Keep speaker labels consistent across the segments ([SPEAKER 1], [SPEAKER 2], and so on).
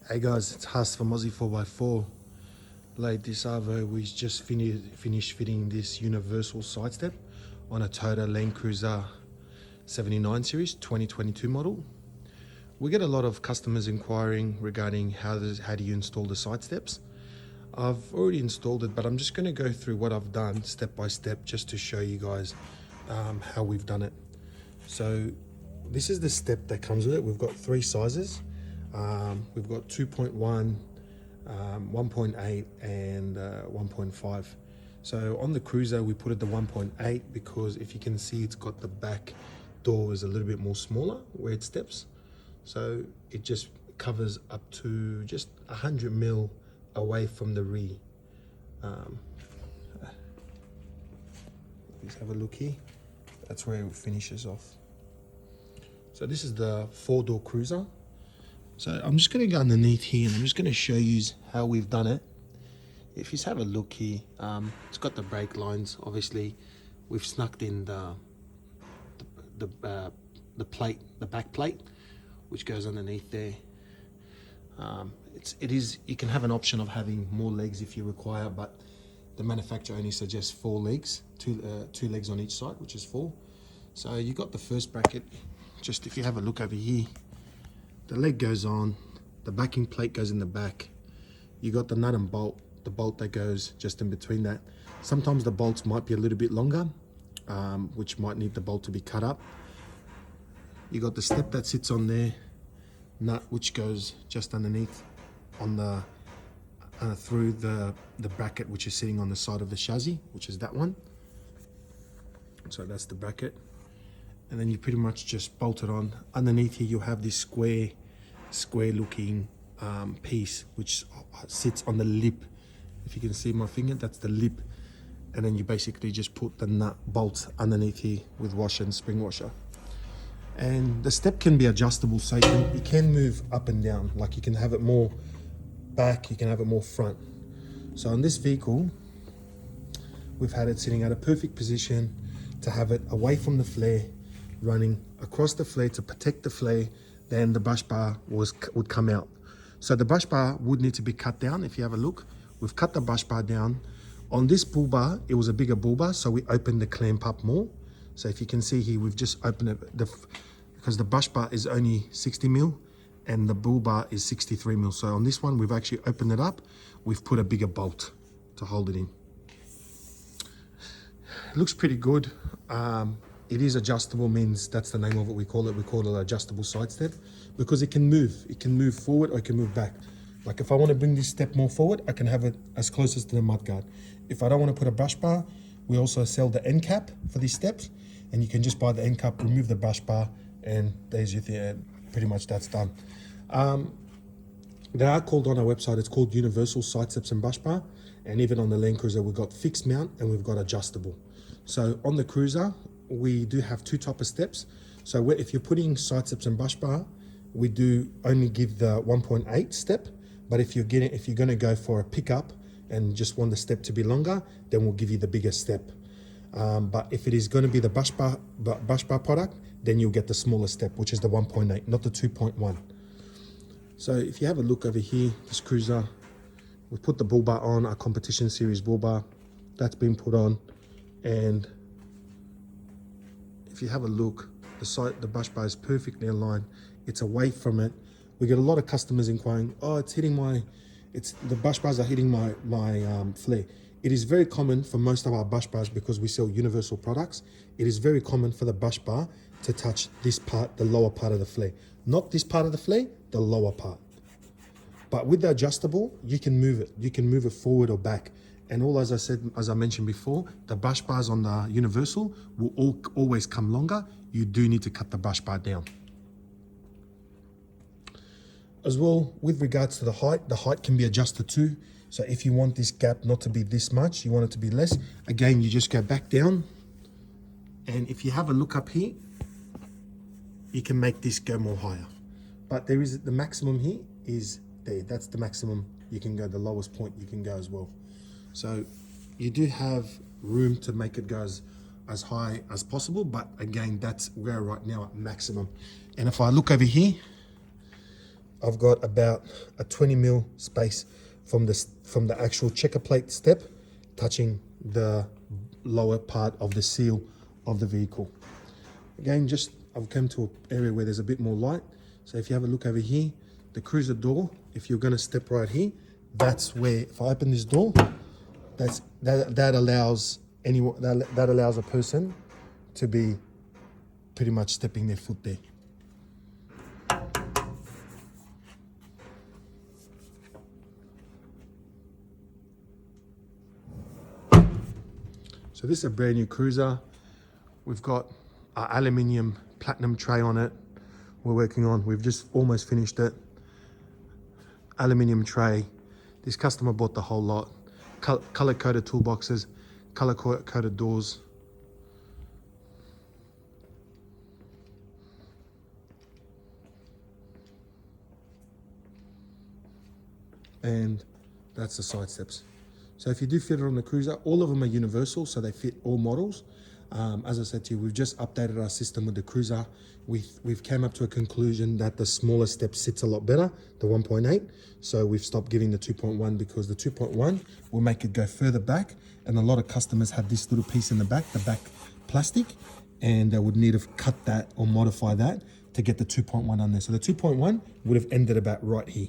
[SPEAKER 1] Hey guys, it's Huss from OZI4X4. Late this Arvo, we just finished fitting this universal side step on a Toyota Landcruiser 79 series 2022 model. We get a lot of customers inquiring regarding how do you install the side steps. I've already installed it, but I'm just going to go through what I've done step by step just to show you guys how we've done it. So this is the step that comes with it. We've got three sizes. We've got 2.1, 1.8 and 1.5. So on the Cruiser we put it the 1.8 because if you can see, it's got the back door is a little bit more smaller where it steps, so it just covers up to just 100 mil away from the rear. Let's have a look here. That's where it finishes off. So this is the 4-door Cruiser. So I'm just going to go underneath here and I'm just going to show you how we've done it. If you have a look here, it's got the brake lines. Obviously we've snuck in the plate, the back plate, which goes underneath there. You can have an option of having more legs if you require, but the manufacturer only suggests 4 legs, two legs on each side, which is 4. So you got the first bracket. Just if you have a look over here, the leg goes on, the backing plate goes in the back. You got the nut and bolt, the bolt that goes just in between that. Sometimes the bolts might be a little bit longer, which might need the bolt to be cut up. You got the step that sits on there, nut which goes just underneath on the through the bracket which is sitting on the side of the chassis, which is that one. So that's the bracket. And then you pretty much just bolt it on. Underneath here you'll have this square looking piece which sits on the lip. If you can see my finger, that's the lip. And then you basically just put the nut bolts underneath here with washer and spring washer. And the step can be adjustable, so you can move up and down. Like you can have it more back, you can have it more front. So on this vehicle we've had it sitting at a perfect position to have it away from the flare, running across the flare to protect the flare. Then the brush bar would come out. So the brush bar would need to be cut down. If you have a look, we've cut the brush bar down. On this bull bar, it was a bigger bull bar, so we opened the clamp up more. So if you can see here, we've just opened it because the brush bar is only 60 mil and the bull bar is 63 mil. So on this one, we've actually opened it up. We've put a bigger bolt to hold it in. It looks pretty good. It is adjustable, means that's the name of what we call it. We call it an adjustable side step because it can move. It can move forward or it can move back. Like if I want to bring this step more forward, I can have it as close as to the mudguard. If I don't want to put a brush bar, we also sell the end cap for these steps, and you can just buy the end cap, remove the brush bar, and there's your thing. Pretty much that's done. They are called on our website, it's called Universal Side Steps and Brush Bar, and even on the Landcruiser we've got fixed mount and we've got adjustable. So on the Cruiser we do have 2 type of steps. So if you're putting side steps and brush bar, we do only give the 1.8 step, but if you're going to go for a pickup and just want the step to be longer, then we'll give you the bigger step. But if it is going to be the brush bar product, then you'll get the smaller step, which is the 1.8, not the 2.1. So if you have a look over here, this Cruiser, we put the bull bar on, our competition series bull bar, that's been put on. And if you have a look, the brush bar is perfectly aligned. It's away from it. We get a lot of customers inquiring, oh, the brush bars are hitting my flare. It is very common for most of our brush bars, because we sell universal products. It is very common for the brush bar to touch this part, the lower part of the flare. Not this part of the flare, the lower part. But with the adjustable, you can move it. You can move it forward or back. And as I mentioned before, the brush bars on the universal will always come longer. You do need to cut the brush bar down. As well, with regards to the height can be adjusted too. So if you want this gap not to be this much, you want it to be less, again, you just go back down. And if you have a look up here, you can make this go more higher. But there is the maximum here is there. That's the maximum you can go, the lowest point you can go as well. So you do have room to make it go as high as possible, but again, that's where right now at maximum. And if I look over here, I've got about a 20mm space from the actual checker plate step touching the lower part of the seal of the vehicle. Again, I've come to an area where there's a bit more light. So if you have a look over here, the cruiser door, if you're going to step right here, that's where, if I open this door, that allows anyone, that allows a person to be pretty much stepping their foot there. So this is a brand new cruiser. We've got our aluminium platinum tray on it. We're working on, we've just almost finished it. Aluminium tray. This customer bought the whole lot. Color coded toolboxes, color coded doors. And that's the side steps. So if you do fit it on the cruiser, all of them are universal, so they fit all models. As I said to you, we've just updated our system with the cruiser. We've came up to a conclusion that the smaller step sits a lot better, the 1.8. So we've stopped giving the 2.1 because the 2.1 will make it go further back. And a lot of customers have this little piece in the back plastic, and they would need to cut that or modify that to get the 2.1 on there. So the 2.1 would have ended about right here,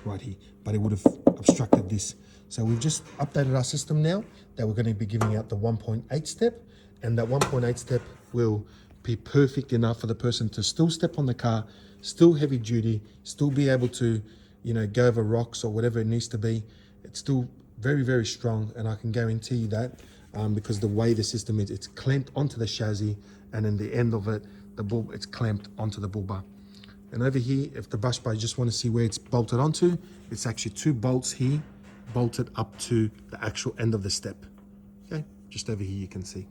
[SPEAKER 1] but it would have obstructed this. So we've just updated our system now that we're going to be giving out the 1.8 step, and that 1.8 step will be perfect enough for the person to still step on the car, still heavy duty, still be able to, you know, go over rocks or whatever it needs to be. It's still very, very strong, and I can guarantee you that because the way the system is, it's clamped onto the chassis, and in the end of it, it's clamped onto the bull bar. And over here, if the brush bar, you just want to see where it's bolted onto, it's actually 2 bolts here, bolted up to the actual end of the step. Okay, just over here you can see.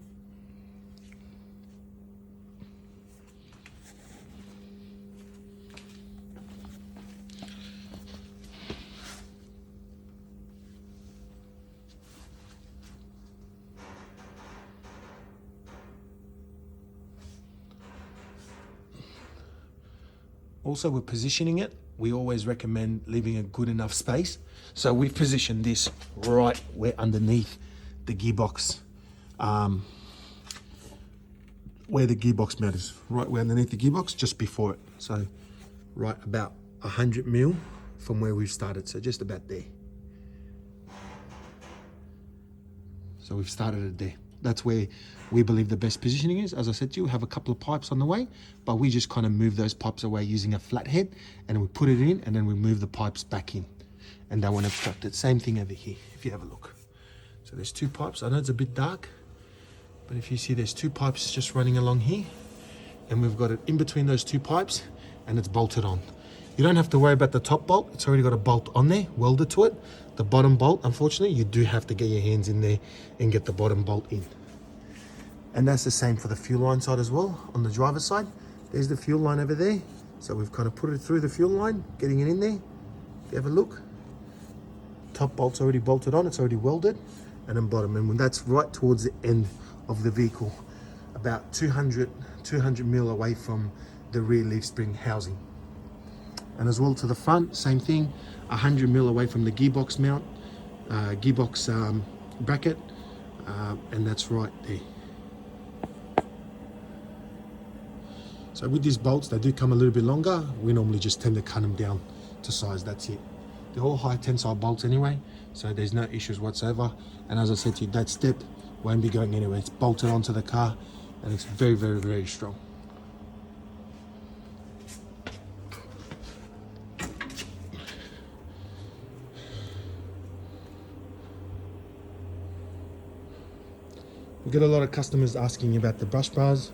[SPEAKER 1] Also, with positioning it, we always recommend leaving a good enough space. So we've positioned this right where underneath the gearbox, where the gearbox mount is, right where underneath the gearbox, just before it. So right about 100mm from where we've started, so just about there. So we've started it there. That's where we believe the best positioning is. As I said to you, we have a couple of pipes on the way, but we just kind of move those pipes away using a flathead, and we put it in, and then we move the pipes back in, and that won't obstruct it. Same thing over here, if you have a look. So there's 2 pipes. I know it's a bit dark, but if you see, there's 2 pipes just running along here, and we've got it in between those 2 pipes, and it's bolted on. You don't have to worry about the top bolt. It's already got a bolt on there, welded to it. The bottom bolt, unfortunately, you do have to get your hands in there and get the bottom bolt in. And that's the same for the fuel line side as well. On the driver's side, there's the fuel line over there. So we've kind of put it through the fuel line, getting it in there. If you have a look, top bolt's already bolted on, it's already welded, and then bottom. And when that's right towards the end of the vehicle, about 200mm away from the rear leaf spring housing. And as well to the front, same thing, 100mm away from the gearbox mount, gearbox bracket, and that's right there. So with these bolts, they do come a little bit longer. We normally just tend to cut them down to size, that's it. They're all high tensile bolts anyway, so there's no issues whatsoever. And as I said to you, that step won't be going anywhere. It's bolted onto the car, and it's very, very, very strong. We get a lot of customers asking about the brush bars.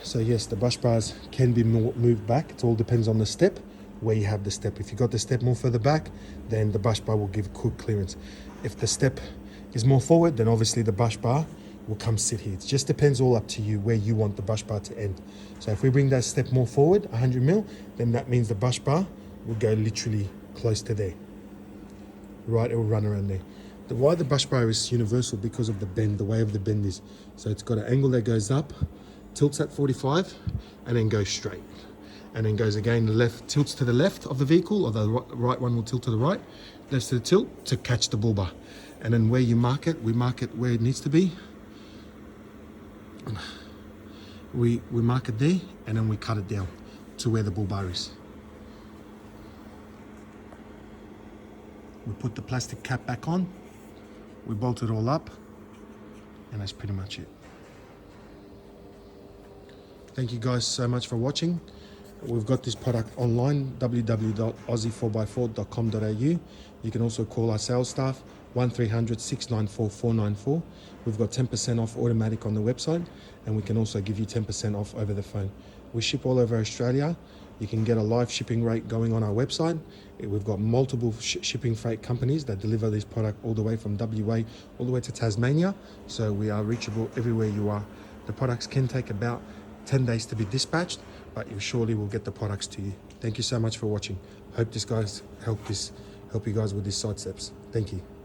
[SPEAKER 1] So yes, the brush bars can be moved back. It all depends on the step, where you have the step. If you got the step more further back, then the brush bar will give quick clearance. If the step is more forward, then obviously the brush bar will come sit here. It just depends all up to you where you want the brush bar to end. So if we bring that step more forward, 100mm, then that means the brush bar will go literally close to there. Right, it will run around there. Why the brush bar is universal, because of the bend, the way of the bend is. So it's got an angle that goes up, tilts at 45, and then goes straight. and then goes again, the left tilts to the left of the vehicle, or the right one will tilt to the right, left to the tilt to catch the bull bar. And then where you mark it, we mark it where it needs to be. We mark it there, and then we cut it down to where the bull bar is. We put the plastic cap back on, we bolt it all up, and that's pretty much it. Thank you guys so much for watching. We've got this product online, www.OZI4x4.com.au. You can also call our sales staff, 1300 694 494. We've got 10% off automatic on the website, and we can also give you 10% off over the phone. We ship all over Australia. You can get a live shipping rate going on our website. We've got multiple shipping freight companies that deliver this product all the way from WA all the way to Tasmania. So we are reachable everywhere you are. The products can take about 10 days to be dispatched, but you surely will get the products to you. Thank you so much for watching. Hope this guys help you guys with these side steps. Thank you.